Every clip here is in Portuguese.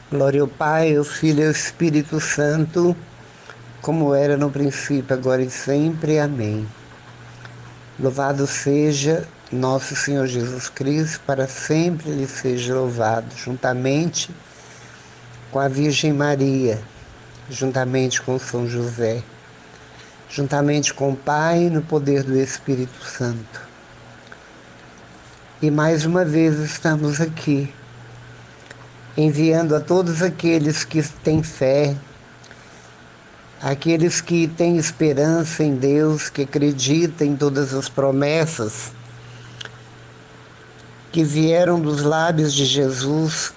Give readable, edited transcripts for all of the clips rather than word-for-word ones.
Glória ao Pai, ao Filho e ao Espírito Santo, como era no princípio, agora e sempre. Amém. Louvado seja nosso Senhor Jesus Cristo, para sempre Ele seja louvado, juntamente com a Virgem Maria, juntamente com São José, juntamente com o Pai, no poder do Espírito Santo. E mais uma vez estamos aqui, enviando a todos aqueles que têm fé, aqueles que têm esperança em Deus, que acreditam em todas as promessas que vieram dos lábios de Jesus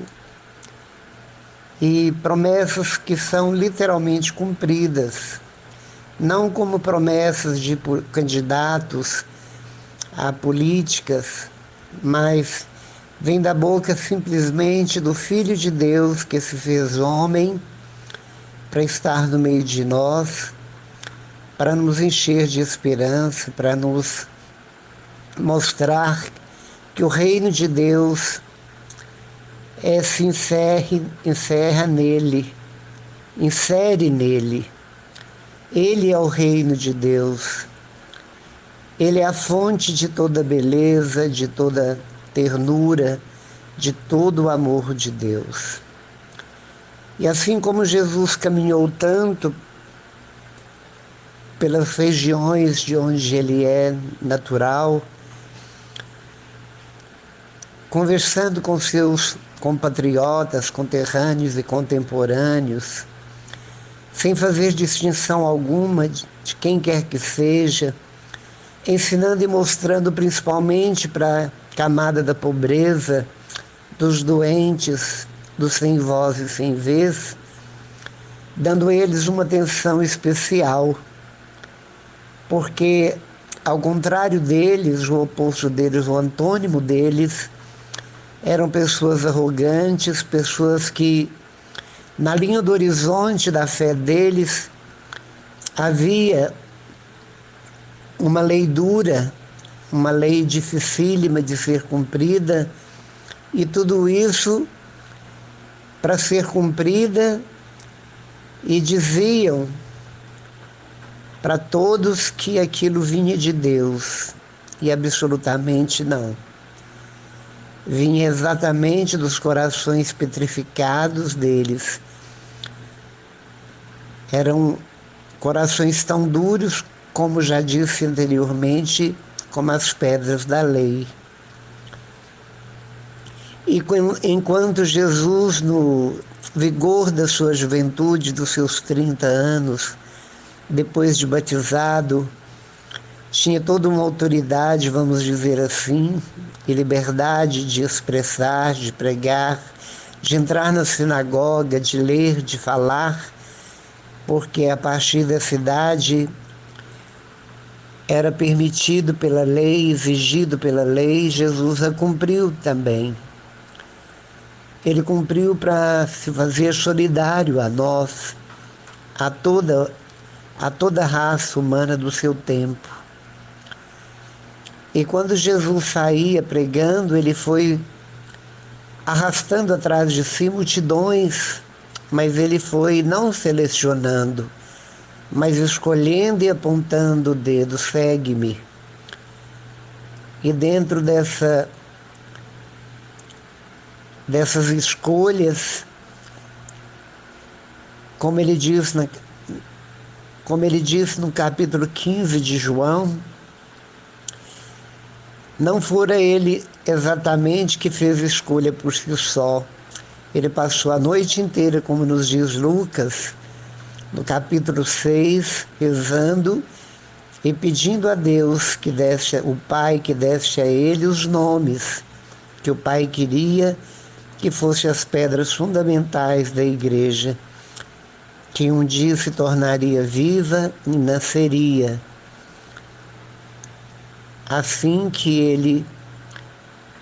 e promessas que são literalmente cumpridas, não como promessas de candidatos a políticas, mas vem da boca simplesmente do Filho de Deus que se fez homem para estar no meio de nós, para nos encher de esperança, para nos mostrar que o reino de Deus se encerra nele, insere nele. Ele é o reino de Deus. Ele é a fonte de toda beleza, de toda ternura, de todo o amor de Deus. E assim como Jesus caminhou tanto pelas regiões de onde ele é natural, conversando com seus compatriotas, conterrâneos e contemporâneos, sem fazer distinção alguma de quem quer que seja, ensinando e mostrando principalmente para a camada da pobreza, dos doentes, dos sem voz e sem vez, dando a eles uma atenção especial, porque, ao contrário deles, o oposto deles, o antônimo deles, eram pessoas arrogantes, pessoas que, na linha do horizonte da fé deles, havia uma lei dura, uma lei dificílima de ser cumprida, e tudo isso para ser cumprida, e diziam para todos que aquilo vinha de Deus, e absolutamente não. Vinha exatamente dos corações petrificados deles. Eram corações tão duros, como já disse anteriormente, como as pedras da lei. E enquanto Jesus, no vigor da sua juventude, dos seus 30 anos, depois de batizado, tinha toda uma autoridade, vamos dizer assim, e liberdade de expressar, de pregar, de entrar na sinagoga, de ler, de falar, porque a partir dessa idade era permitido pela lei, exigido pela lei. Jesus a cumpriu também. Ele cumpriu para se fazer solidário a nós, a toda a raça humana do seu tempo. E quando Jesus saía pregando, ele foi arrastando atrás de si multidões, mas ele foi não selecionando, mas escolhendo e apontando o dedo: segue-me. E dentro dessas escolhas, como ele diz no capítulo 15 de João, não fora ele exatamente que fez escolha por si só. Ele passou a noite inteira, como nos diz Lucas, no capítulo 6, rezando e pedindo a Deus que desse, o Pai que desse a ele os nomes que o Pai queria que fossem as pedras fundamentais da igreja, que um dia se tornaria viva e nasceria. Assim que ele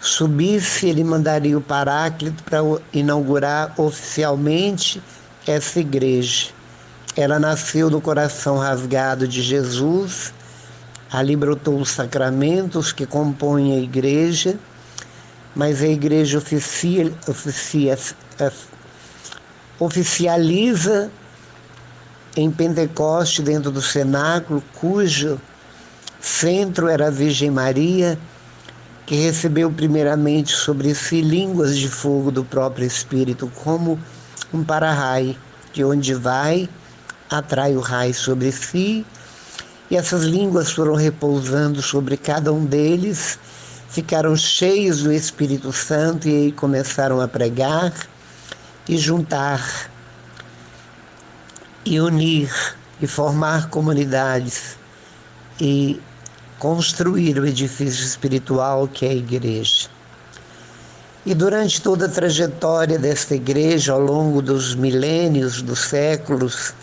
subisse, ele mandaria o Paráclito para inaugurar oficialmente essa igreja. Ela nasceu do coração rasgado de Jesus, ali brotou os sacramentos que compõem a igreja, mas a igreja oficia oficializa em Pentecoste, dentro do cenáculo, cujo centro era a Virgem Maria, que recebeu primeiramente sobre si línguas de fogo do próprio Espírito, como um para-raio, que onde vai, atrai o raio sobre si, e essas línguas foram repousando sobre cada um deles, ficaram cheios do Espírito Santo e aí começaram a pregar e juntar, e unir, e formar comunidades, e construir o edifício espiritual que é a igreja. E durante toda a trajetória desta igreja, ao longo dos milênios, dos séculos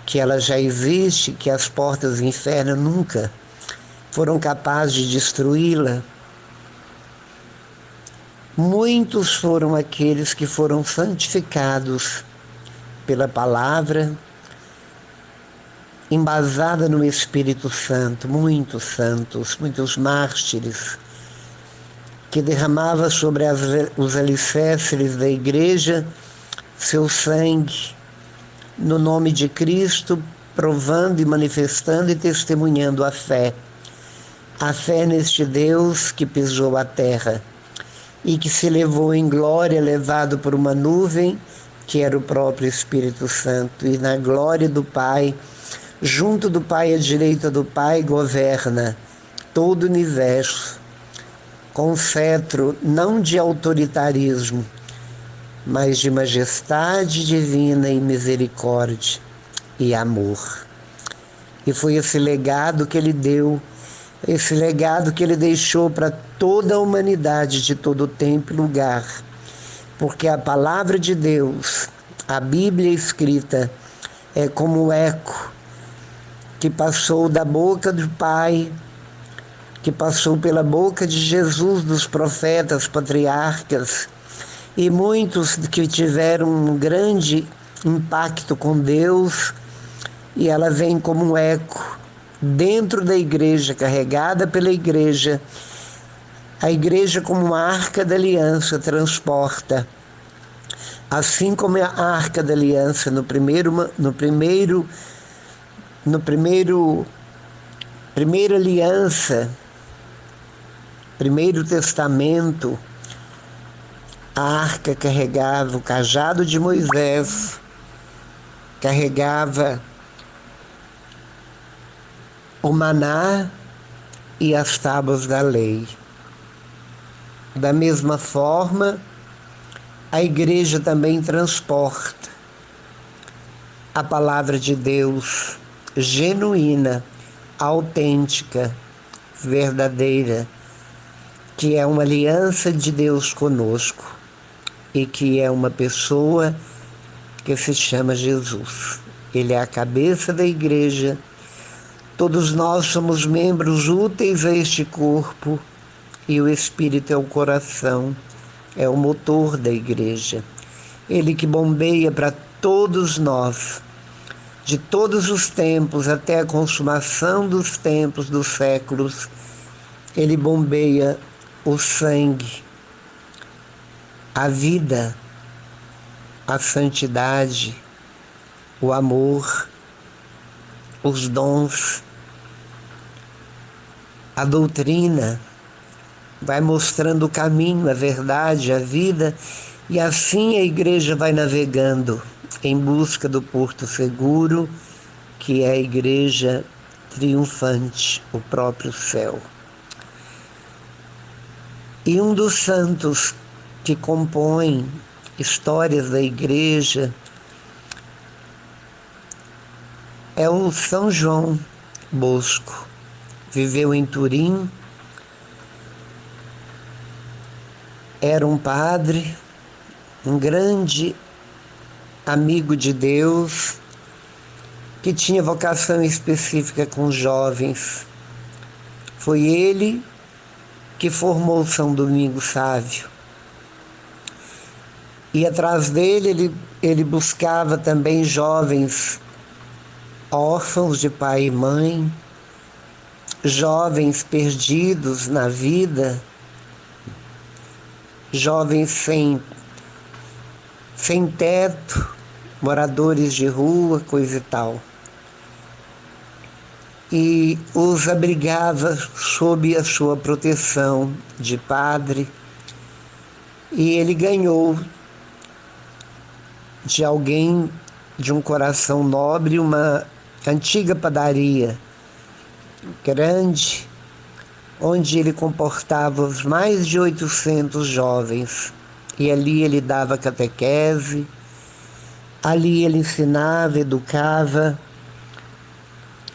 que ela já existe, que as portas do inferno nunca foram capazes de destruí-la, muitos foram aqueles que foram santificados pela palavra, embasada no Espírito Santo, muitos santos, muitos mártires, que derramava sobre os alicerces da igreja seu sangue, no nome de Cristo, provando e manifestando e testemunhando a fé neste Deus que pisou a terra e que se levou em glória, levado por uma nuvem, que era o próprio Espírito Santo, e na glória do Pai, junto do Pai, à direita do Pai, governa todo o universo, com cetro não de autoritarismo, mas de majestade divina e misericórdia e amor. E foi esse legado que ele deu, esse legado que ele deixou para toda a humanidade de todo tempo e lugar, porque a palavra de Deus, a Bíblia escrita, é como o eco que passou da boca do Pai, que passou pela boca de Jesus, dos profetas, patriarcas, e muitos que tiveram um grande impacto com Deus, e ela vem como um eco dentro da igreja, carregada pela igreja. A igreja, como uma arca da aliança, transporta, assim como a arca da aliança primeira aliança, primeiro testamento, a arca carregava o cajado de Moisés, carregava o maná e as tábuas da lei. Da mesma forma, a igreja também transporta a palavra de Deus genuína, autêntica, verdadeira, que é uma aliança de Deus conosco e que é uma pessoa que se chama Jesus. Ele é a cabeça da igreja. Todos nós somos membros úteis a este corpo e o Espírito é o coração, é o motor da igreja. Ele que bombeia para todos nós, de todos os tempos até a consumação dos tempos, dos séculos, ele bombeia o sangue, a vida, a santidade, o amor, os dons, a doutrina, vai mostrando o caminho, a verdade, a vida, e assim a igreja vai navegando em busca do porto seguro, que é a igreja triunfante, o próprio céu. E um dos santos que compõem histórias da igreja é o São João Bosco. Viveu em Turim, era um padre, um grande amigo de Deus, que tinha vocação específica com jovens. Foi ele que formou São Domingos Sávio. E atrás dele, ele buscava também jovens órfãos de pai e mãe, jovens perdidos na vida, jovens sem sem teto, moradores de rua, coisa e tal. E os abrigava sob a sua proteção de padre, e ele ganhou de alguém de um coração nobre uma antiga padaria grande, onde ele comportava os mais de 800 jovens. E ali ele dava catequese, ali ele ensinava, educava,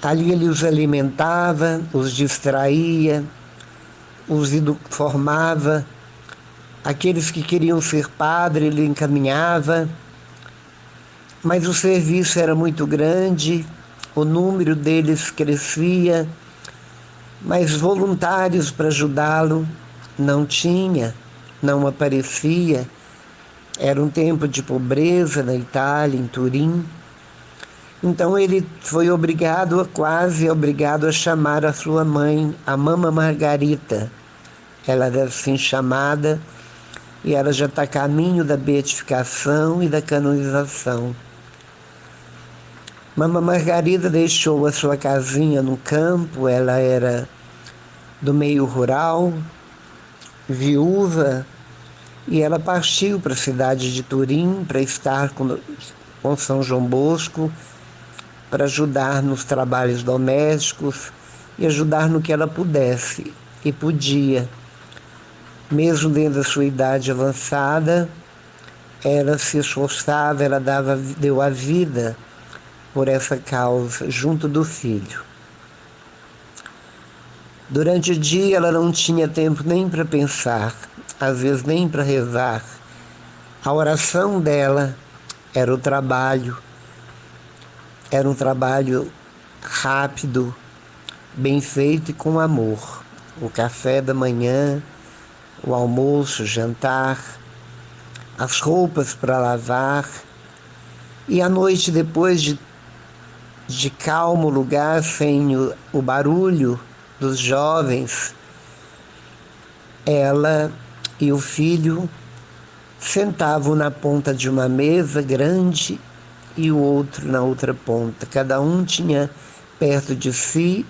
ali ele os alimentava, os distraía, os formava. Aqueles que queriam ser padre, ele encaminhava. Mas o serviço era muito grande, o número deles crescia, mas voluntários para ajudá-lo não tinha, não aparecia. Era um tempo de pobreza na Itália, em Turim. Então ele foi quase obrigado a chamar a sua mãe, a Mama Margarita. Ela era assim chamada, e ela já está a caminho da beatificação e da canonização. Mama Margarida deixou a sua casinha no campo, ela era do meio rural, viúva, e ela partiu para a cidade de Turim para estar com São João Bosco, para ajudar nos trabalhos domésticos e ajudar no que ela pudesse e podia. Mesmo dentro da sua idade avançada, ela se esforçava, ela deu a vida por essa causa, junto do filho. Durante o dia ela não tinha tempo nem para pensar, às vezes nem para rezar. A oração dela era o trabalho, era um trabalho rápido, bem feito e com amor. O café da manhã, o almoço, o jantar, as roupas para lavar, e à noite, depois de calmo lugar, sem o barulho dos jovens, ela e o filho sentavam na ponta de uma mesa grande e o outro na outra ponta. Cada um tinha perto de si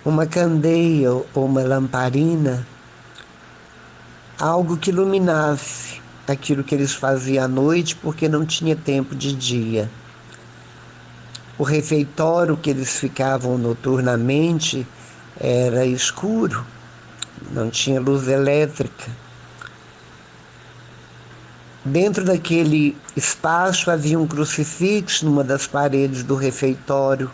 uma candeia ou uma lamparina, algo que iluminasse aquilo que eles faziam à noite, porque não tinha tempo de dia. O refeitório que eles ficavam noturnamente era escuro, não tinha luz elétrica. Dentro daquele espaço havia um crucifixo numa das paredes do refeitório,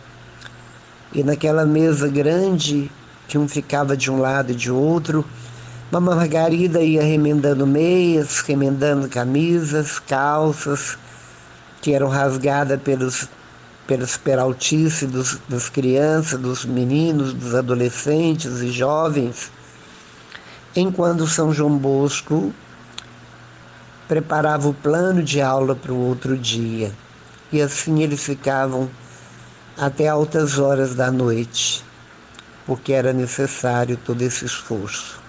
e naquela mesa grande, que um ficava de um lado e de outro, Mama Margarida ia remendando meias, remendando camisas, calças, que eram rasgadas pelas peraltices das crianças, dos meninos, dos adolescentes e jovens, enquanto São João Bosco preparava o plano de aula para o outro dia. E assim eles ficavam até altas horas da noite, porque era necessário todo esse esforço.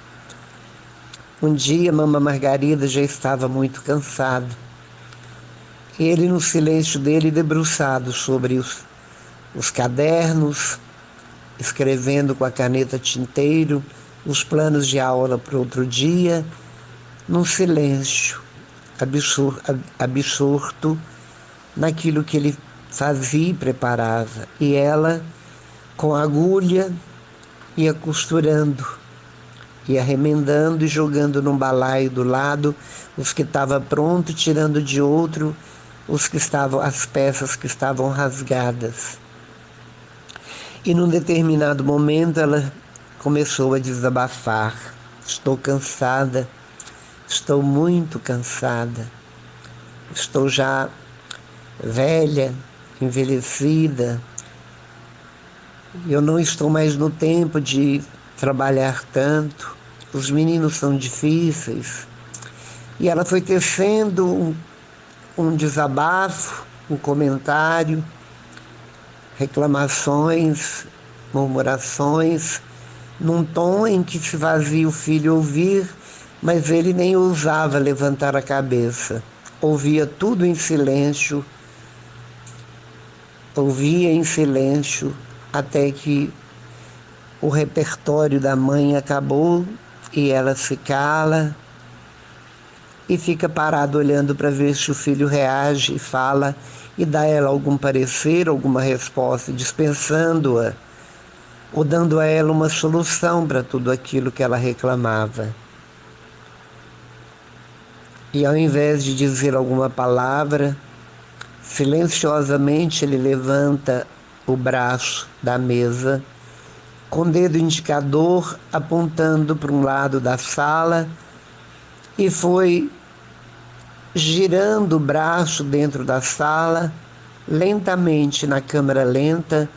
Um dia, Mama Margarida já estava muito cansado. Ele, no silêncio dele, debruçado sobre os cadernos, escrevendo com a caneta tinteiro os planos de aula para outro dia, num silêncio absorto naquilo que ele fazia e preparava. E ela, com a agulha, ia costurando, ia remendando e jogando num balaio do lado os que estavam prontos, tirando de outro as peças que estavam rasgadas. E num determinado momento ela começou a desabafar. Estou cansada, estou muito cansada, estou já velha, envelhecida, eu não estou mais no tempo de trabalhar tanto, os meninos são difíceis. E ela foi tecendo um desabafo, um comentário, reclamações, murmurações, num tom em que se fazia o filho ouvir, mas ele nem ousava levantar a cabeça. ouvia tudo em silêncio, ouvia em silêncio, até que o repertório da mãe acabou e ela se cala e fica parada olhando para ver se o filho reage e fala e dá a ela algum parecer, alguma resposta, dispensando-a ou dando a ela uma solução para tudo aquilo que ela reclamava. E ao invés de dizer alguma palavra, silenciosamente ele levanta o braço da mesa, com o dedo indicador apontando para um lado da sala, e foi girando o braço dentro da sala, lentamente, na câmera lenta,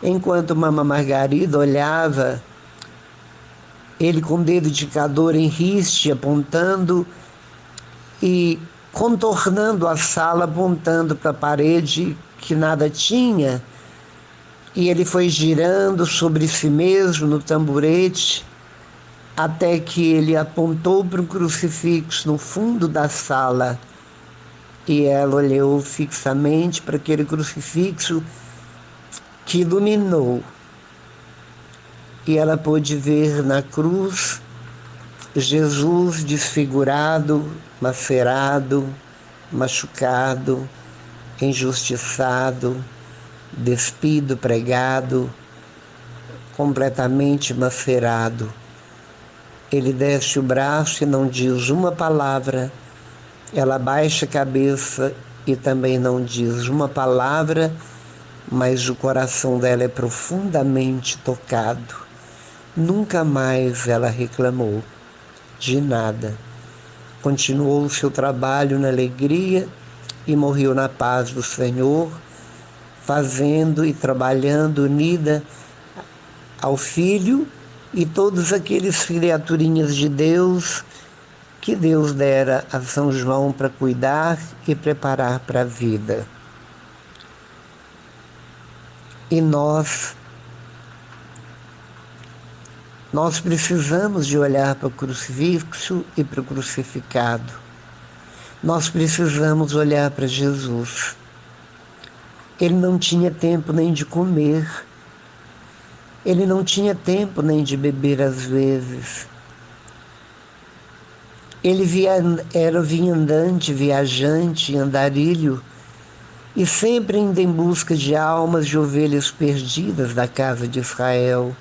enquanto Mama Margarida olhava, ele com o dedo indicador em riste, apontando e contornando a sala, apontando para a parede que nada tinha, e ele foi girando sobre si mesmo no tamborete, até que ele apontou para um crucifixo no fundo da sala, e ela olhou fixamente para aquele crucifixo que iluminou, e ela pôde ver na cruz Jesus desfigurado, macerado, machucado, injustiçado, despido, pregado, completamente macerado. Ele desce o braço e não diz uma palavra. Ela baixa a cabeça e também não diz uma palavra, mas o coração dela é profundamente tocado. Nunca mais ela reclamou de nada. Continuou o seu trabalho na alegria e morreu na paz do Senhor, fazendo e trabalhando unida ao Filho e todos aqueles criaturinhas de Deus que Deus dera a São João para cuidar e preparar para a vida. E nós precisamos de olhar para o crucifixo e para o crucificado. Nós precisamos olhar para Jesus. Ele não tinha tempo nem de comer. Ele não tinha tempo nem de beber às vezes. Ele era viandante, viajante, andarilho, e sempre indo em busca de almas de ovelhas perdidas da casa de Israel.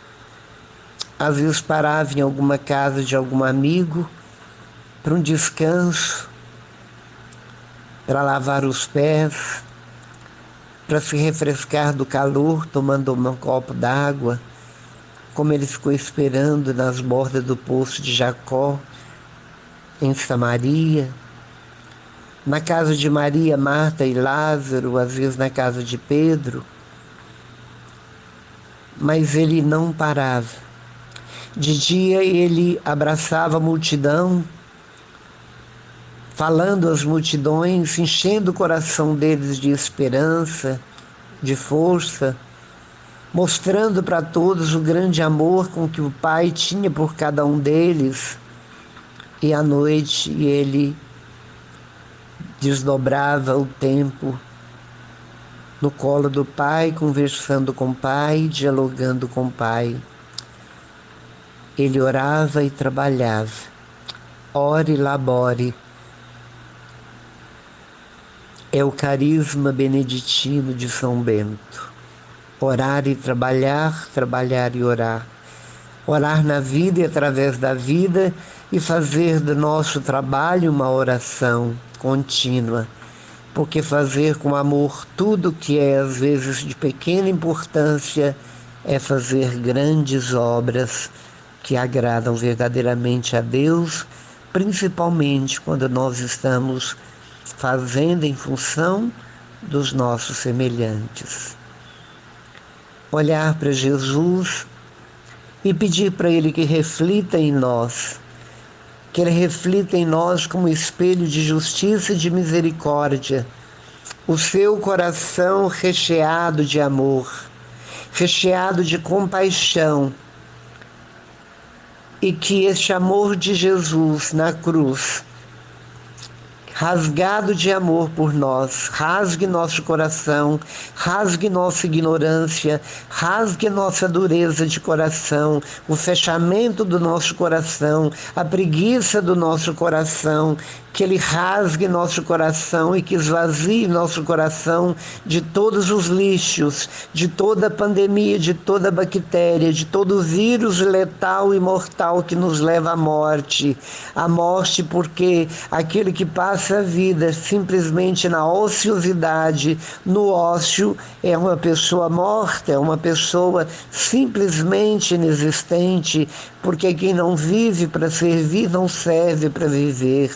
Às vezes parava em alguma casa de algum amigo para um descanso, para lavar os pés, para se refrescar do calor, tomando um copo d'água, como ele ficou esperando nas bordas do poço de Jacó, em Samaria, na casa de Maria, Marta e Lázaro, às vezes na casa de Pedro. Mas ele não parava. De dia ele abraçava a multidão, falando às multidões, enchendo o coração deles de esperança, de força, mostrando para todos o grande amor com que o Pai tinha por cada um deles. E à noite ele desdobrava o tempo no colo do Pai, conversando com o Pai, dialogando com o Pai. Ele orava e trabalhava. Ore labore. É o carisma beneditino de São Bento. Orar e trabalhar, trabalhar e orar. Orar na vida e através da vida, e fazer do nosso trabalho uma oração contínua. Porque fazer com amor tudo que é às vezes de pequena importância é fazer grandes obras que agradam verdadeiramente a Deus, principalmente quando nós estamos fazendo em função dos nossos semelhantes. Olhar para Jesus e pedir para Ele que reflita em nós, que Ele reflita em nós como espelho de justiça e de misericórdia, o seu coração recheado de amor, recheado de compaixão, e que este amor de Jesus na cruz rasgado de amor por nós. Rasgue nosso coração, rasgue nossa ignorância, rasgue nossa dureza de coração, o fechamento do nosso coração, a preguiça do nosso coração, que Ele rasgue nosso coração e que esvazie nosso coração de todos os lixos, de toda a pandemia, de toda a bactéria, de todo o vírus letal e mortal que nos leva à morte. A morte porque aquele que passa a vida simplesmente na ociosidade, no ócio, é uma pessoa morta, é uma pessoa simplesmente inexistente, porque quem não vive para servir não serve para viver.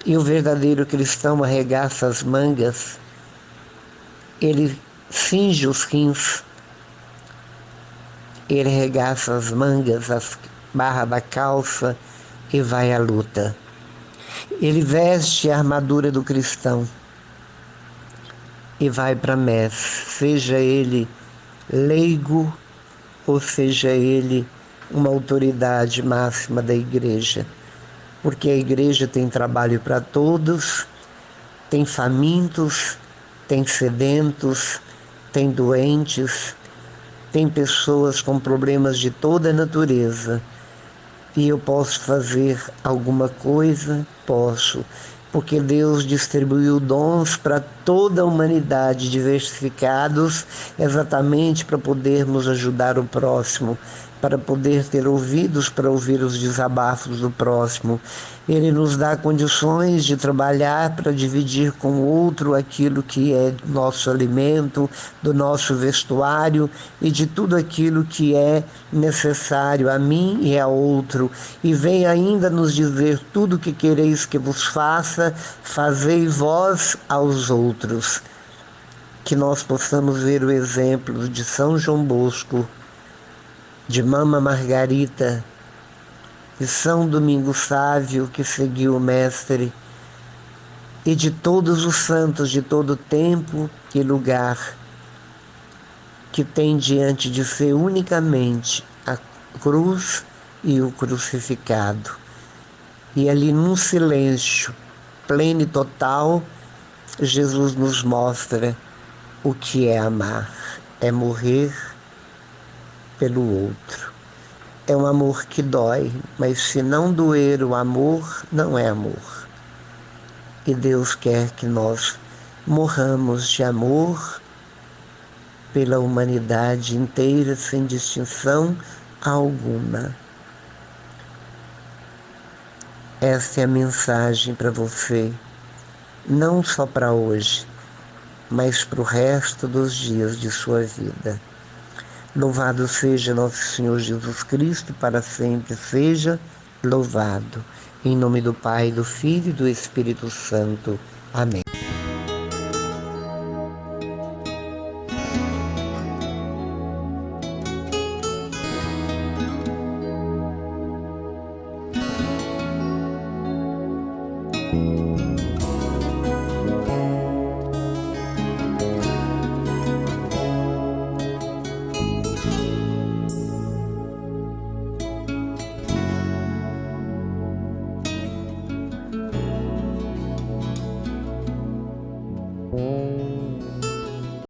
E o verdadeiro cristão arregaça as mangas, ele cinge os rins, ele arregaça as mangas, as barras da calça e vai à luta. Ele veste a armadura do cristão e vai para a messe, seja ele leigo ou seja ele uma autoridade máxima da igreja. Porque a igreja tem trabalho para todos, tem famintos, tem sedentos, tem doentes, tem pessoas com problemas de toda a natureza. E eu posso fazer alguma coisa? Posso, porque Deus distribuiu dons para toda a humanidade, diversificados, exatamente para podermos ajudar o próximo, para poder ter ouvidos para ouvir os desabafos do próximo. Ele nos dá condições de trabalhar para dividir com o outro aquilo que é nosso alimento, do nosso vestuário e de tudo aquilo que é necessário a mim e a outro. E vem ainda nos dizer: tudo que quereis que vos faça, fazei vós aos outros. Que nós possamos ver o exemplo de São João Bosco, de Mama Margarita, de São Domingos Sávio, que seguiu o Mestre, e de todos os santos de todo tempo e lugar, que tem diante de si unicamente a cruz e o crucificado. E ali num silêncio pleno e total, Jesus nos mostra o que é amar, é morrer pelo outro. É um amor que dói, mas se não doer o amor, não é amor. E Deus quer que nós morramos de amor pela humanidade inteira, sem distinção alguma. Essa é a mensagem para você, não só para hoje, mas para o resto dos dias de sua vida. Louvado seja nosso Senhor Jesus Cristo, para sempre seja louvado. Em nome do Pai, do Filho e do Espírito Santo. Amém.